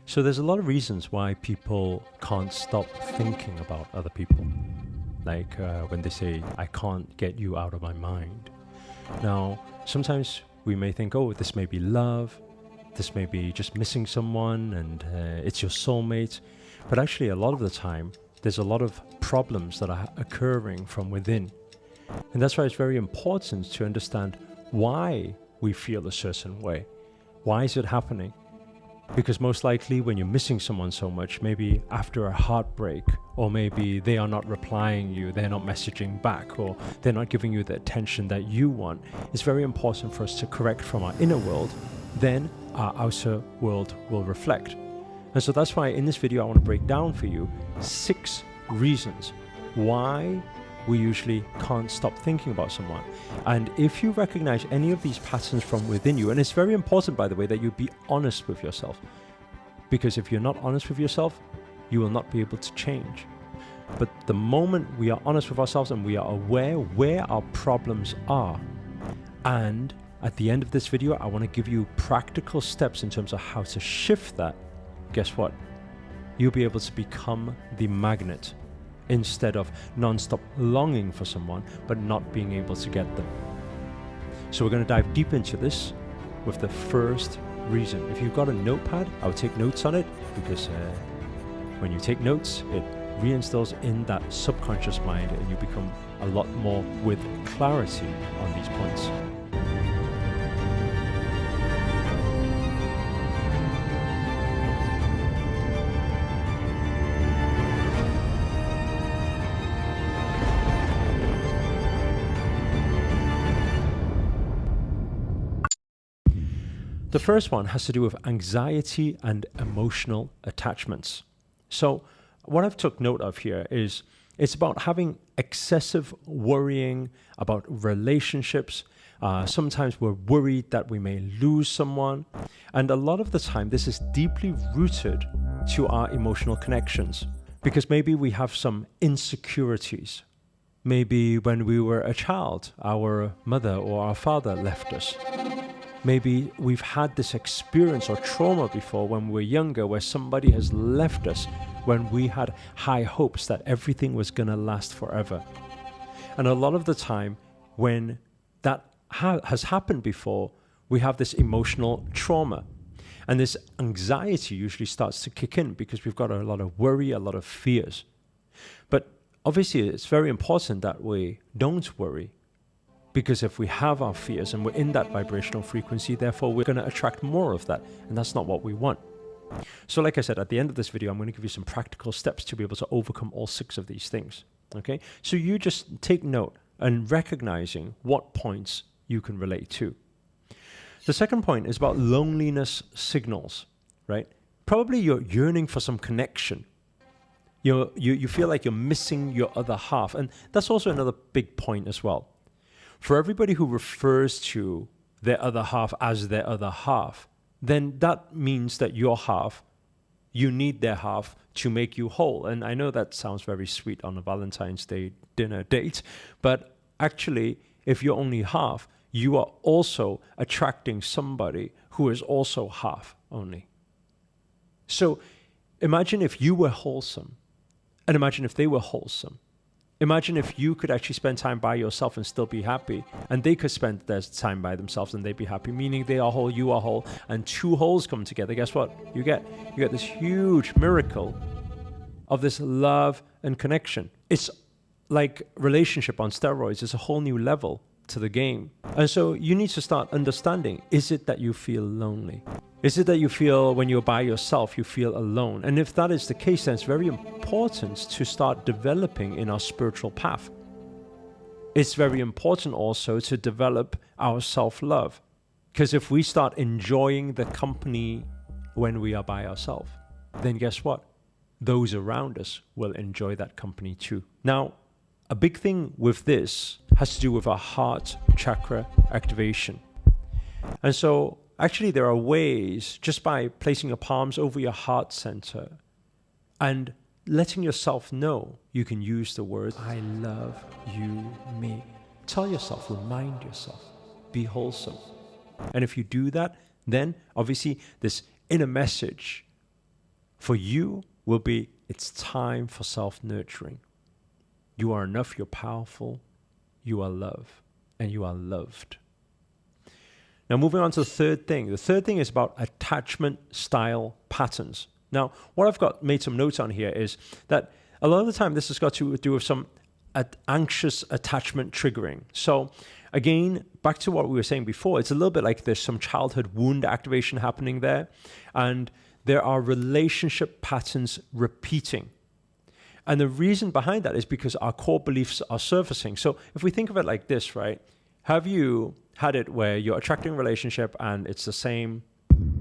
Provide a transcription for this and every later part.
So there's a lot of reasons why people can't stop thinking about other people. Like when they say, I can't get you out of my mind. Now, sometimes we may think, oh, this may be love, this may be just missing someone and it's your soulmate. But actually, a lot of the time, there's a lot of problems that are occurring from within. And that's why it's very important to understand why we feel a certain way. Why is it happening? Because most likely when you're missing someone so much, maybe after a heartbreak, or maybe they are not replying you, they're not messaging back, or they're not giving you the attention that you want, it's very important for us to correct from our inner world, then our outer world will reflect. And so that's why in this video I want to break down for you 6 reasons why we usually can't stop thinking about someone. And if you recognize any of these patterns from within you, and it's very important, by the way, that you be honest with yourself, because if you're not honest with yourself, you will not be able to change. But the moment we are honest with ourselves and we are aware where our problems are, and at the end of this video, I want to give you practical steps in terms of how to shift that, guess what? You'll be able to become the magnet instead of non-stop longing for someone but not being able to get them. So we're going to dive deep into this with the first reason. If you've got a notepad, I would take notes on it, because when you take notes, it reinstills in that subconscious mind and you become a lot more with clarity on these points. The first one has to do with anxiety and emotional attachments. So what I've took note of here is it's about having excessive worrying about relationships. Sometimes we're worried that we may lose someone. And a lot of the time, this is deeply rooted to our emotional connections, because maybe we have some insecurities. Maybe when we were a child, our mother or our father left us. Maybe we've had this experience or trauma before when we were younger, where somebody has left us when we had high hopes that everything was going to last forever. And a lot of the time when that has happened before, we have this emotional trauma. And this anxiety usually starts to kick in because we've got a lot of worry, a lot of fears. But obviously it's very important that we don't worry. Because if we have our fears and we're in that vibrational frequency, therefore we're going to attract more of that. And that's not what we want. So like I said, at the end of this video, I'm going to give you some practical steps to be able to overcome all 6 of these things. Okay? So you just take note and recognizing what points you can relate to. The second point is about loneliness signals, right? Probably you're yearning for some connection. You feel like you're missing your other half. And that's also another big point as well. For everybody who refers to their other half as their other half, then that means that your half, you need their half to make you whole. And I know that sounds very sweet on a Valentine's Day dinner date, but actually, if you're only half, you are also attracting somebody who is also half only. So imagine if you were wholesome, and imagine if they were wholesome. Imagine if you could actually spend time by yourself and still be happy, and they could spend their time by themselves and they'd be happy, meaning they are whole, you are whole, and 2 wholes come together. Guess what? You get this huge miracle of this love and connection. It's like relationship on steroids. It's a whole new level to the game. And so you need to start understanding, is it that you feel lonely? Is it that you feel when you're by yourself, you feel alone? And if that is the case, then it's very important to start developing in our spiritual path. It's very important also to develop our self-love. Because if we start enjoying the company when we are by ourselves, then guess what? Those around us will enjoy that company too. Now, a big thing with this has to do with our heart chakra activation. And so actually there are ways, just by placing your palms over your heart center and letting yourself know, you can use the words, I love you, me. Tell yourself, remind yourself, be wholesome. And if you do that, then obviously this inner message for you will be, it's time for self-nurturing. You are enough, you're powerful, you are love, and you are loved. Now, moving on to the third thing. The third thing is about attachment style patterns. Now, what I've got made some notes on here is that a lot of the time this has got to do with some anxious attachment triggering. So again, back to what we were saying before, it's a little bit like there's some childhood wound activation happening there, and there are relationship patterns repeating. And the reason behind that is because our core beliefs are surfacing. So if we think of it like this, right? Have you had it where you're attracting a relationship and it's the same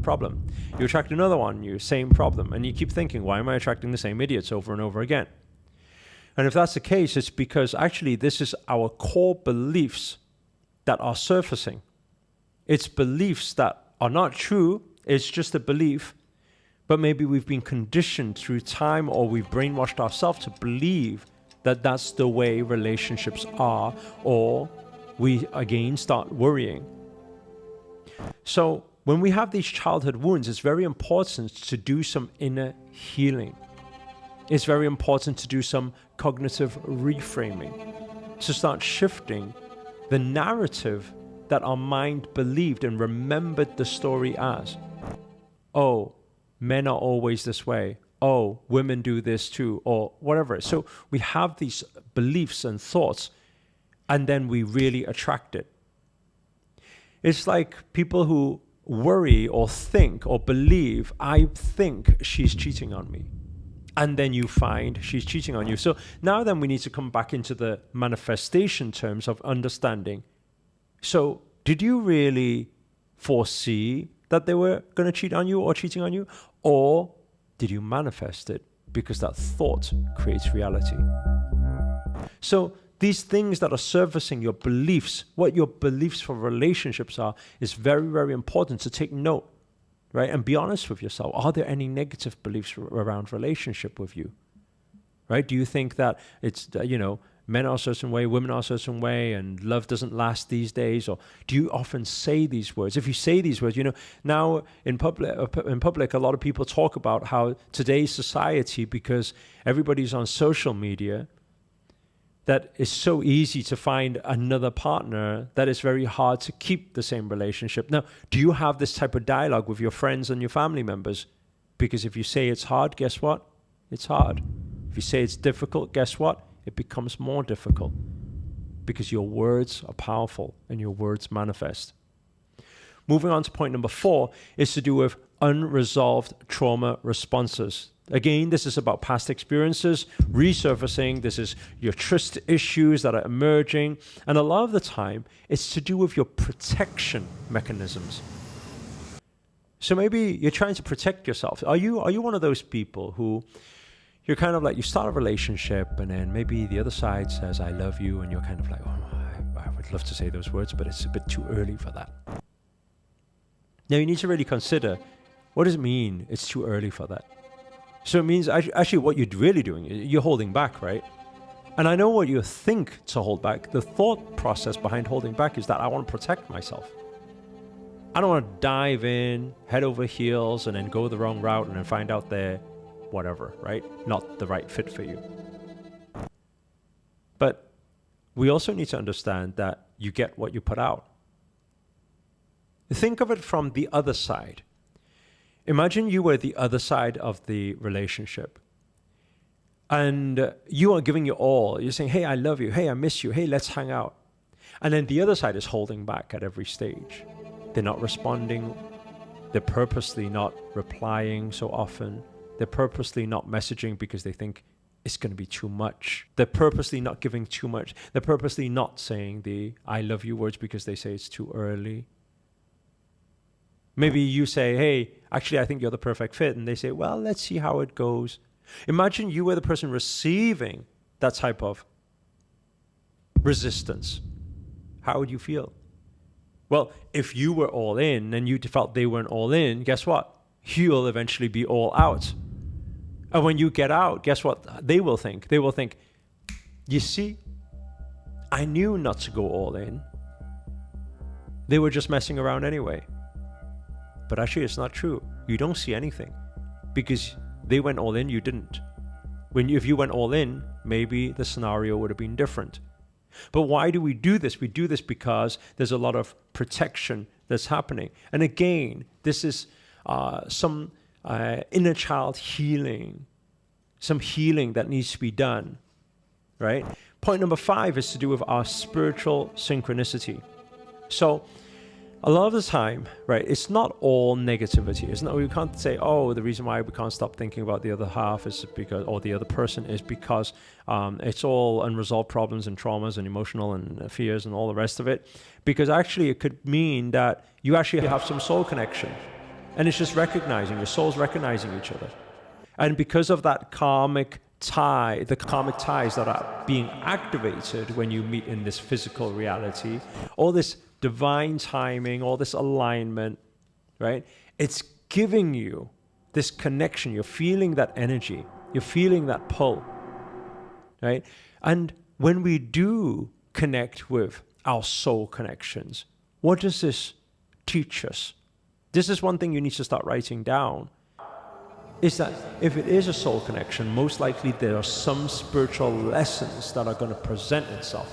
problem? You attract another one, you same problem. And you keep thinking, why am I attracting the same idiots over and over again? And if that's the case, it's because actually this is our core beliefs that are surfacing. It's beliefs that are not true. It's just a belief. But maybe we've been conditioned through time, or we've brainwashed ourselves to believe that that's the way relationships are, or we again start worrying. So when we have these childhood wounds, it's very important to do some inner healing. It's very important to do some cognitive reframing, to start shifting the narrative that our mind believed and remembered the story as. Oh, men are always this way. Oh, women do this too, or whatever. So we have these beliefs and thoughts, and then we really attract it. It's like people who worry or think or believe, I think she's cheating on me. And then you find she's cheating on you. So now then we need to come back into the manifestation terms of understanding. So did you really foresee that they were going to cheat on you or cheating on you? Or did you manifest it because that thought creates reality? So these things that are surfacing, your beliefs, what your beliefs for relationships are, is very, very important to take note, right? And be honest with yourself. Are there any negative beliefs around relationship with you, right? Do you think that it's, men are a certain way, women are a certain way, and love doesn't last these days? Or do you often say these words? If you say these words, now in public, a lot of people talk about how today's society, because everybody's on social media, that it's so easy to find another partner that it's very hard to keep the same relationship. Now, do you have this type of dialogue with your friends and your family members? Because if you say it's hard, guess what? It's hard. If you say it's difficult, guess what? It becomes more difficult, because your words are powerful and your words manifest. Moving on to point number 4 is to do with unresolved trauma responses. Again, this is about past experiences resurfacing. This is your trust issues that are emerging. And a lot of the time, it's to do with your protection mechanisms. So maybe you're trying to protect yourself. Are you one of those people who you're kind of like, you start a relationship and then maybe the other side says, I love you, and you're kind of like, oh, I would love to say those words, but it's a bit too early for that. Now you need to really consider, what does it mean it's too early for that? So it means actually what you're really doing, you're holding back, right? And I know what you think to hold back. The thought process behind holding back is that I want to protect myself. I don't want to dive in, head over heels, and then go the wrong route and then find out they're whatever, right? Not the right fit for you. But we also need to understand that you get what you put out. Think of it from the other side. Imagine you were the other side of the relationship and you are giving your all. You're saying, hey, I love you. Hey, I miss you. Hey, let's hang out. And then the other side is holding back at every stage. They're not responding. They're purposely not replying so often. They're purposely not messaging because they think it's going to be too much. They're purposely not giving too much. They're purposely not saying the I love you words because they say it's too early. Maybe you say, hey, actually, I think you're the perfect fit. And they say, well, let's see how it goes. Imagine you were the person receiving that type of resistance. How would you feel? Well, if you were all in and you felt they weren't all in, guess what? You'll eventually be all out. And when you get out, guess what they will think? They will think, you see, I knew not to go all in. They were just messing around anyway. But actually, it's not true. You don't see anything because They went all in, you didn't. If you went all in, maybe the scenario would have been different. But why do we do this? We do this because there's a lot of protection that's happening. And again, this is some inner child healing, some healing that needs to be done, right? Point number 5 is to do with our spiritual synchronicity. So a lot of the time, right, it's not all negativity. It's not, we can't say, oh, the reason why we can't stop thinking about the other half is because, or the other person is because it's all unresolved problems and traumas and emotional and fears and all the rest of it. Because actually it could mean that you actually have some soul connection. And it's just recognizing, your soul's recognizing each other. And because of that karmic tie, the karmic ties that are being activated when you meet in this physical reality, all this divine timing, all this alignment, right? It's giving you this connection. You're feeling that energy. You're feeling that pull, right? And when we do connect with our soul connections, what does this teach us? This is one thing you need to start writing down, is that if it is a soul connection, most likely there are some spiritual lessons that are going to present itself.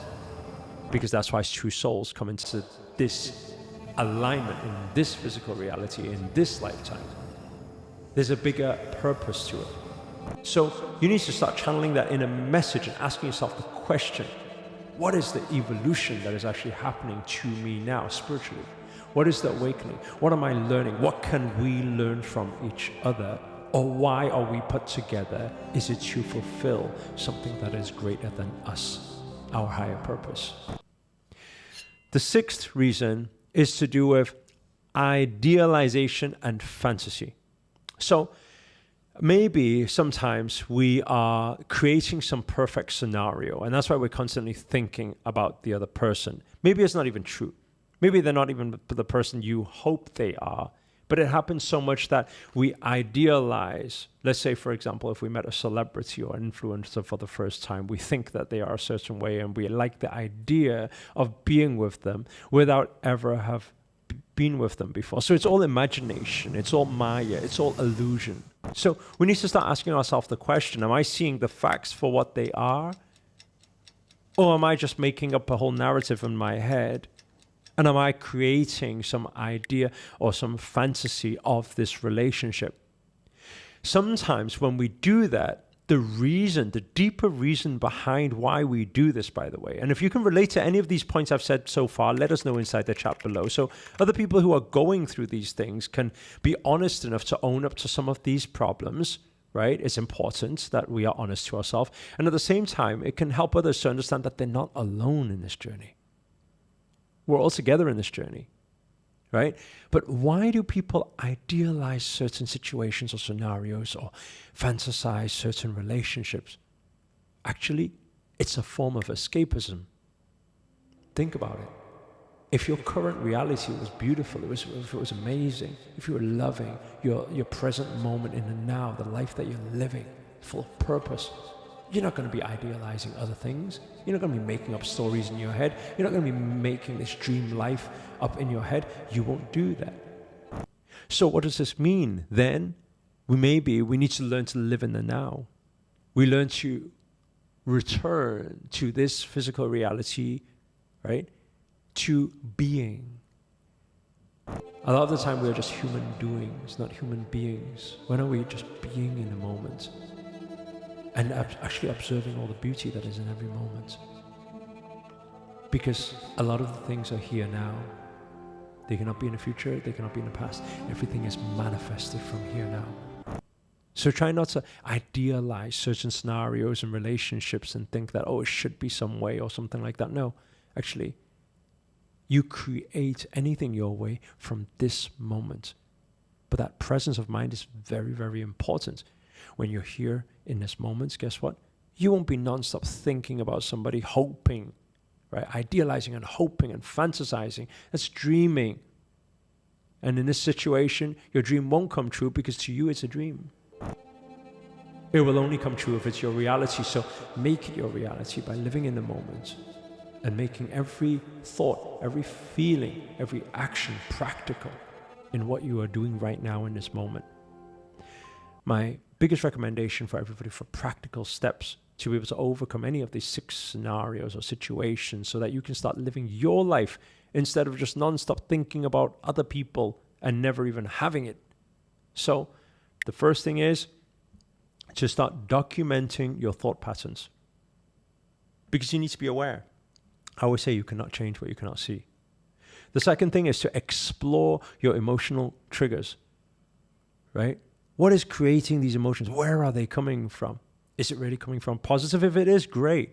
Because that's why two souls come into this alignment in this physical reality, in this lifetime. There's a bigger purpose to it. So you need to start channeling that in a message and asking yourself the question, what is the evolution that is actually happening to me now spiritually? What is the awakening? What am I learning? What can we learn from each other? Or why are we put together? Is it to fulfill something that is greater than us, our higher purpose? The 6th reason is to do with idealization and fantasy. So maybe sometimes we are creating some perfect scenario, and that's why we're constantly thinking about the other person. Maybe it's not even true. Maybe they're not even the person you hope they are. But it happens so much that we idealize. Let's say, for example, if we met a celebrity or influencer for the first time, we think that they are a certain way and we like the idea of being with them without ever have been with them before. So it's all imagination, it's all Maya, it's all illusion. So we need to start asking ourselves the question, am I seeing the facts for what they are? Or am I just making up a whole narrative in my head? And am I creating some idea or some fantasy of this relationship? Sometimes when we do that, the deeper reason behind why we do this, by the way, and if you can relate to any of these points I've said so far, let us know inside the chat below. So other people who are going through these things can be honest enough to own up to some of these problems, right? It's important that we are honest to ourselves. And at the same time, it can help others to understand that they're not alone in this journey. We're all together in this journey, right? But why do people idealize certain situations or scenarios or fantasize certain relationships? Actually, it's a form of escapism. Think about it. If your current reality was beautiful, if it was amazing, if you were loving your present moment in the now, the life that you're living, full of purpose, you're not going to be idealizing other things. You're not going to be making up stories in your head. You're not going to be making this dream life up in your head. You won't do that. So what does this mean? Then we need to learn to live in the now. We learn to return to this physical reality, right? To being. A lot of the time we are just human doings, not human beings. When are we just being in the moment? And actually observing all the beauty that is in every moment. Because a lot of the things are here now. They cannot be in the future, they cannot be in the past. Everything is manifested from here now. So try not to idealize certain scenarios and relationships and think that, oh, it should be some way or something like that. No, actually, you create anything your way from this moment. But that presence of mind is very, very important. When you're here in this moment, guess what? You won't be nonstop thinking about somebody, hoping, right? Idealizing and hoping and fantasizing. That's dreaming. And in this situation, your dream won't come true because to you it's a dream. It will only come true if it's your reality. So make it your reality by living in the moment and making every thought, every feeling, every action practical in what you are doing right now in this moment. My biggest recommendation for everybody for practical steps to be able to overcome any of these 6 scenarios or situations so that you can start living your life instead of just non-stop thinking about other people and never even having it. So the first thing is to start documenting your thought patterns, because you need to be aware. I always say you cannot change what you cannot see. The second thing is to explore your emotional triggers, right? What is creating these emotions? Where are they coming from? Is it really coming from positive? If it is, great.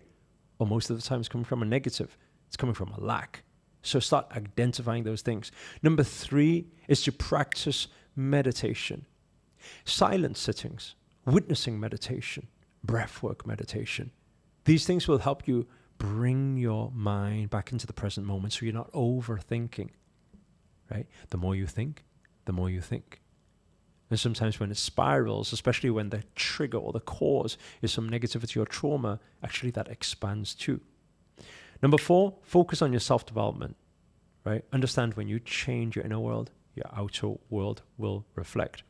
Or most of the time it's coming from a negative. It's coming from a lack. So start identifying those things. Number 3 is to practice meditation. Silent sittings, witnessing meditation, breathwork meditation. These things will help you bring your mind back into the present moment so you're not overthinking, right? The more you think, the more you think. And sometimes when it spirals, especially when the trigger or the cause is some negativity or trauma, actually that expands too. Number 4, focus on your self-development, right? Understand when you change your inner world, your outer world will reflect.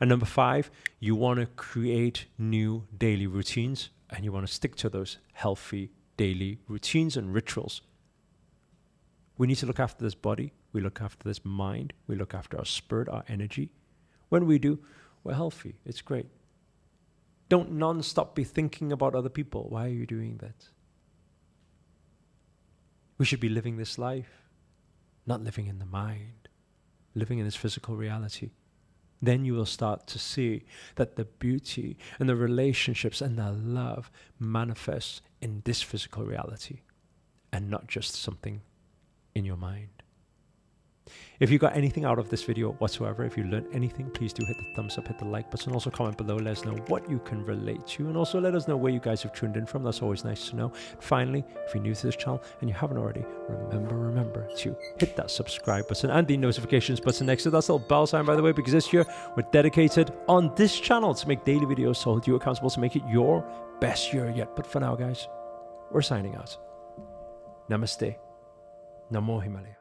And number 5, you want to create new daily routines, and you want to stick to those healthy daily routines and rituals. We need to look after this body. We look after this mind. We look after our spirit, our energy. When we do, we're healthy. It's great. Don't non-stop be thinking about other people. Why are you doing that? We should be living this life, not living in the mind, living in this physical reality. Then you will start to see that the beauty and the relationships and the love manifests in this physical reality and not just something in your mind. If you got anything out of this video whatsoever, if you learned anything, please do hit the thumbs up, hit the like button. Also comment below, let us know what you can relate to, and also let us know where you guys have tuned in from. That's always nice to know. Finally, if you're new to this channel and you haven't already, remember to hit that subscribe button and the notifications button next to that little bell sign, by the way, because this year we're dedicated on this channel to make daily videos to hold you accountable to make it your best year yet. But for now, guys, we're signing out. Namaste. Namo Himalaya.